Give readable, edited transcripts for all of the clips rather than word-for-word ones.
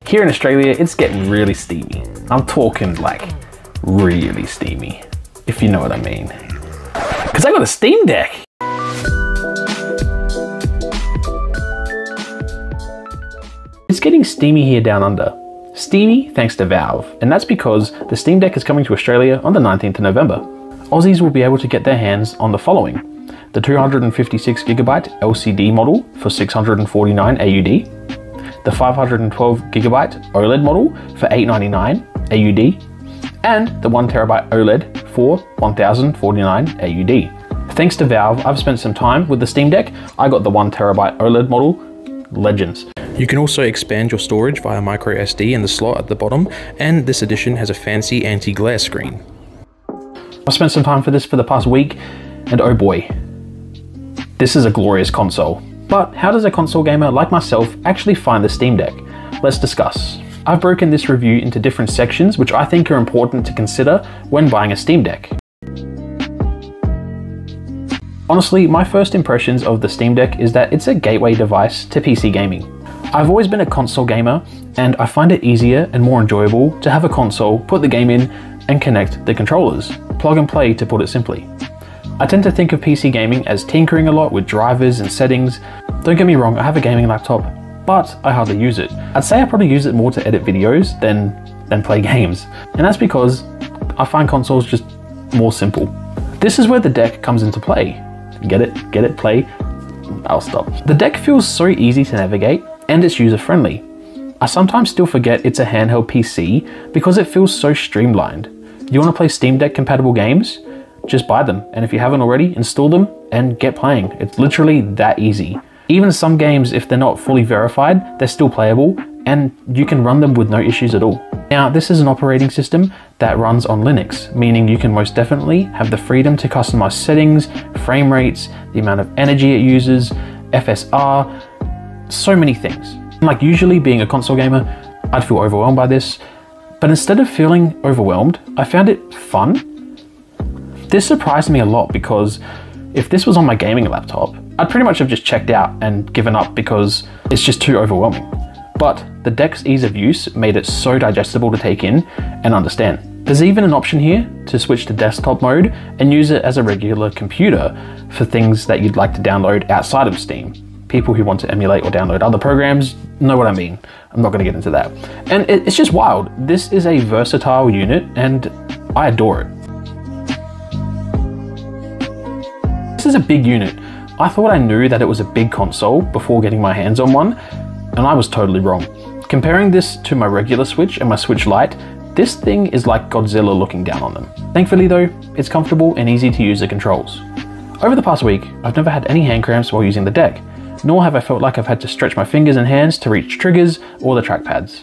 Here in Australia, it's getting really steamy. I'm talking like really steamy, if you know what I mean. Because I got a Steam Deck. It's getting steamy here down under. Steamy thanks to Valve, and that's because the Steam Deck is coming to Australia on the 19th of November. Aussies will be able to get their hands on the following: the 256GB LCD model for 649 AUD, the 512GB OLED model for 899 AUD, and the 1TB OLED for 1049 AUD. Thanks to Valve, I've spent some time with the Steam Deck. I got the 1TB OLED model. Legends. You can also expand your storage via micro SD in the slot at the bottom, and this edition has a fancy anti-glare screen. I've spent some time for this for the past week, and oh boy, this is a glorious console. But how does a console gamer like myself actually find the Steam Deck? Let's discuss. I've broken this review into different sections which I think are important to consider when buying a Steam Deck. Honestly, my first impressions of the Steam Deck is that it's a gateway device to PC gaming. I've always been a console gamer, and I find it easier and more enjoyable to have a console, put the game in, and connect the controllers. Plug and play, to put it simply. I tend to think of PC gaming as tinkering a lot with drivers and settings. Don't get me wrong, I have a gaming laptop, but I hardly use it. I'd say I probably use it more to edit videos than play games. And that's because I find consoles just more simple. This is where the deck comes into play. Get it, play? I'll stop. The deck feels so easy to navigate, and it's user-friendly. I sometimes still forget it's a handheld PC because it feels so streamlined. You want to play Steam Deck compatible games? Just buy them, and if you haven't already, install them and get playing. It's literally that easy. Even some games, if they're not fully verified, they're still playable, and you can run them with no issues at all. Now, this is an operating system that runs on Linux, meaning you can most definitely have the freedom to customize settings, frame rates, the amount of energy it uses, FSR, so many things. Like usually being a console gamer, I'd feel overwhelmed by this, but instead of feeling overwhelmed, I found it fun. This surprised me a lot because if this was on my gaming laptop, I'd pretty much have just checked out and given up because it's just too overwhelming. But the deck's ease of use made it so digestible to take in and understand. There's even an option here to switch to desktop mode and use it as a regular computer for things that you'd like to download outside of Steam. People who want to emulate or download other programs know what I mean. I'm not going to get into that. And it's just wild. This is a versatile unit and I adore it. This is a big unit. I thought I knew that it was a big console before getting my hands on one, and I was totally wrong. Comparing this to my regular Switch and my Switch Lite, this thing is like Godzilla looking down on them. Thankfully though, it's comfortable and easy to use the controls. Over the past week, I've never had any hand cramps while using the deck, nor have I felt like I've had to stretch my fingers and hands to reach triggers or the trackpads.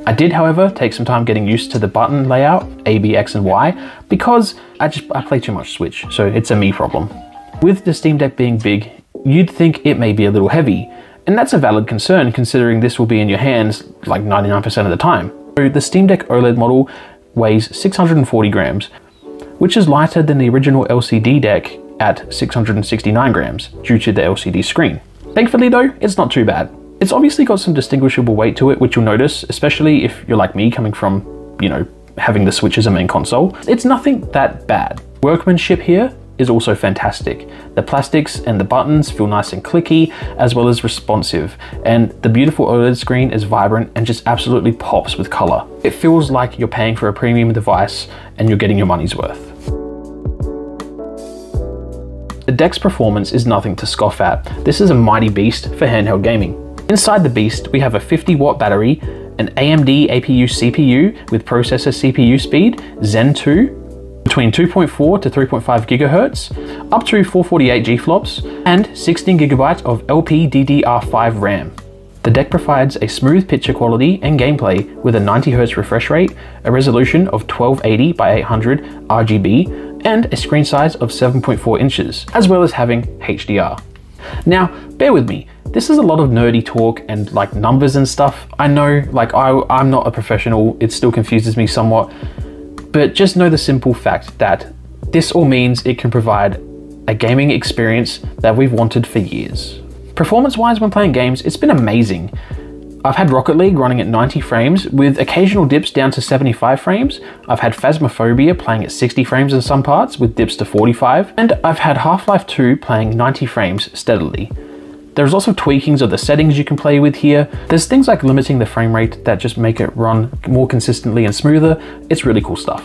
I did, however, take some time getting used to the button layout, A, B, X, and Y, because I play too much Switch, so it's a me problem. With the Steam Deck being big, you'd think it may be a little heavy, and that's a valid concern considering this will be in your hands like 99% of the time. So the Steam Deck OLED model weighs 640 grams, which is lighter than the original LCD deck at 669 grams due to the LCD screen. Thankfully though, it's not too bad. It's obviously got some distinguishable weight to it, which you'll notice, especially if you're like me coming from, you know, having the Switch as a main console. It's nothing that bad. Workmanship here is also fantastic. The plastics and the buttons feel nice and clicky, as well as responsive, and the beautiful OLED screen is vibrant and just absolutely pops with color. It feels like you're paying for a premium device and you're getting your money's worth. The deck's performance is nothing to scoff at. This is a mighty beast for handheld gaming. Inside the beast, we have a 50-watt battery, an AMD APU CPU with processor CPU speed, Zen 2, between 2.4 to 3.5 gigahertz, up to 448 GFLOPS, and 16 GB of LPDDR5 RAM. The deck provides a smooth picture quality and gameplay with a 90Hz refresh rate, a resolution of 1280 by 800 RGB, and a screen size of 7.4 inches, as well as having HDR. Now, bear with me, this is a lot of nerdy talk and like numbers and stuff. I know, like I'm not a professional, it still confuses me somewhat, but just know the simple fact that this all means it can provide a gaming experience that we've wanted for years. Performance-wise when playing games, it's been amazing. I've had Rocket League running at 90 frames with occasional dips down to 75 frames. I've had Phasmophobia playing at 60 frames in some parts with dips to 45. And I've had Half-Life 2 playing 90 frames steadily. There's also tweakings of the settings you can play with here. There's things like limiting the frame rate that just make it run more consistently and smoother. It's really cool stuff.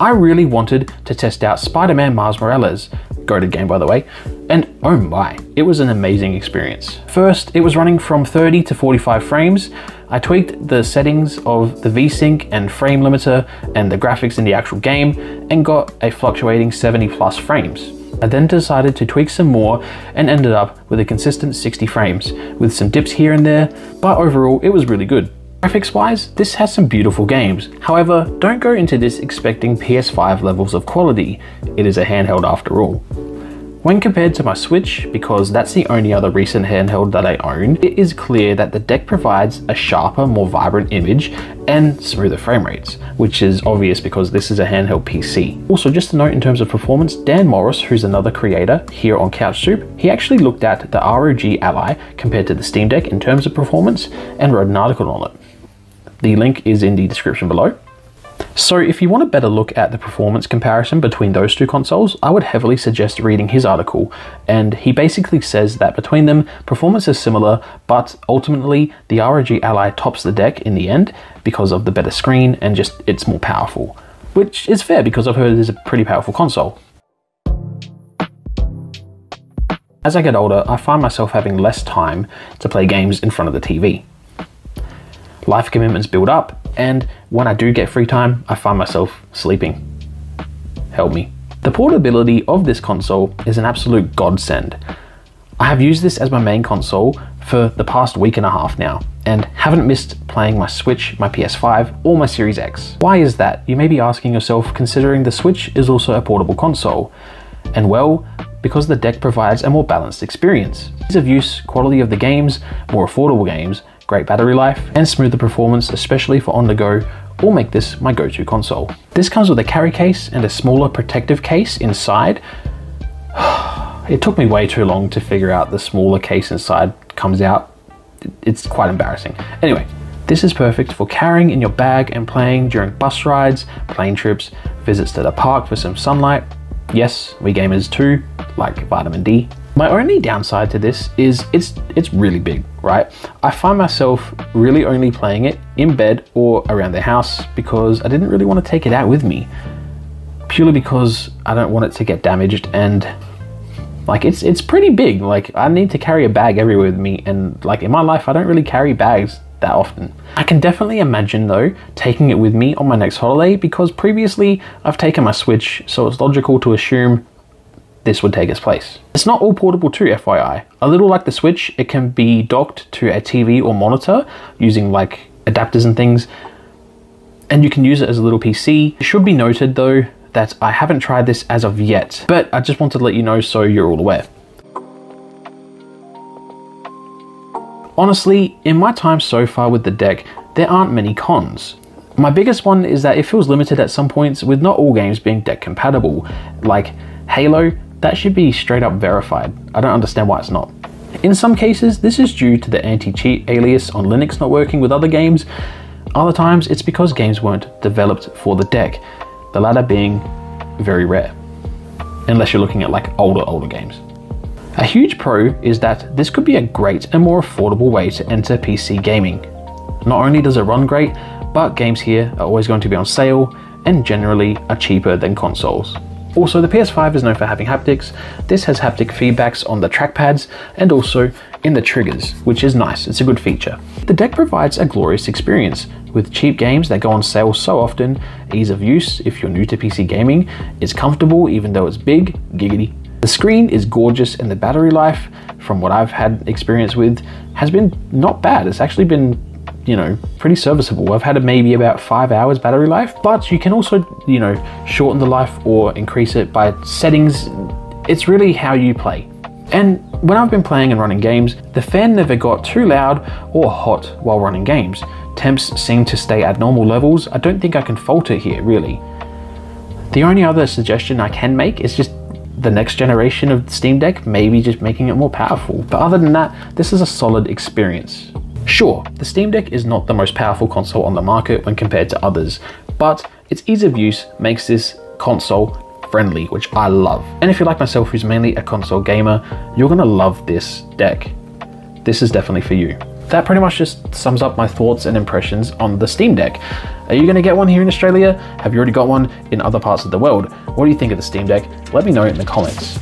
I really wanted to test out Spider-Man Miles Morales, goated game by the way, and oh my, it was an amazing experience. First, it was running from 30 to 45 frames. I tweaked the settings of the VSync and frame limiter and the graphics in the actual game and got a fluctuating 70 plus frames. I then decided to tweak some more and ended up with a consistent 60 frames, with some dips here and there, but overall it was really good. Graphics wise, this has some beautiful games. However, don't go into this expecting PS5 levels of quality. It is a handheld after all. When compared to my Switch, because that's the only other recent handheld that I own, it is clear that the deck provides a sharper, more vibrant image and smoother frame rates, which is obvious because this is a handheld PC. Also, just a note in terms of performance, Dan Morris, who's another creator here on CouchSoup, he actually looked at the ROG Ally compared to the Steam Deck in terms of performance and wrote an article on it. The link is in the description below. So if you want a better look at the performance comparison between those two consoles, I would heavily suggest reading his article. And he basically says that between them, performance is similar, but ultimately the ROG Ally tops the deck in the end because of the better screen and just it's more powerful. Which is fair because I've heard it is a pretty powerful console. As I get older, I find myself having less time to play games in front of the TV. Life commitments build up, and when I do get free time, I find myself sleeping. Help me. The portability of this console is an absolute godsend. I have used this as my main console for the past week and a half now, and haven't missed playing my Switch, my PS5, or my Series X. Why is that? You may be asking yourself, considering the Switch is also a portable console. And well, because the deck provides a more balanced experience. Ease of use, quality of the games, more affordable games, great battery life, and smoother performance, especially for on-the-go, all make this my go-to console. This comes with a carry case and a smaller protective case inside. It took me way too long to figure out the smaller case inside comes out. It's quite embarrassing. Anyway, this is perfect for carrying in your bag and playing during bus rides, plane trips, visits to the park for some sunlight. Yes, we gamers too, like vitamin D. My only downside to this is it's really big, right? I find myself really only playing it in bed or around the house because I didn't really want to take it out with me. Purely because I don't want it to get damaged, and like it's pretty big. Like I need to carry a bag everywhere with me, and like in my life I don't really carry bags that often. I can definitely imagine though taking it with me on my next holiday because previously I've taken my Switch, so it's logical to assume this would take its place. It's not all portable too, FYI. A little like the Switch, it can be docked to a TV or monitor using like adapters and things, and you can use it as a little PC. It should be noted though that I haven't tried this as of yet, but I just wanted to let you know so you're all aware. Honestly, in my time so far with the deck, there aren't many cons. My biggest one is that it feels limited at some points, with not all games being deck compatible. Like Halo, that should be straight up verified. I don't understand why it's not. In some cases, this is due to the anti-cheat alias on Linux not working with other games. Other times, it's because games weren't developed for the deck, the latter being very rare, unless you're looking at like older games. A huge pro is that this could be a great and more affordable way to enter PC gaming. Not only does it run great, but games here are always going to be on sale and generally are cheaper than consoles. Also, the PS5 is known for having haptics. This has haptic feedbacks on the trackpads and also in the triggers, which is nice. It's a good feature. The deck provides a glorious experience with cheap games that go on sale so often, ease of use if you're new to PC gaming, it's comfortable even though it's big, giggity. The screen is gorgeous and the battery life, from what I've had experience with, has been not bad. It's actually been, you know, pretty serviceable. I've had maybe about 5 hours battery life, but you can also, you know, shorten the life or increase it by settings. It's really how you play. And when I've been playing and running games, the fan never got too loud or hot while running games. Temps seem to stay at normal levels. I don't think I can fault it here, really. The only other suggestion I can make is just the next generation of Steam Deck, maybe just making it more powerful. But other than that, this is a solid experience. Sure, the Steam Deck is not the most powerful console on the market when compared to others, but its ease of use makes this console friendly, which I love. And if you're like myself, who's mainly a console gamer, you're gonna love this deck. This is definitely for you. That pretty much just sums up my thoughts and impressions on the Steam Deck. Are you gonna get one here in Australia? Have you already got one in other parts of the world? What do you think of the Steam Deck? Let me know in the comments.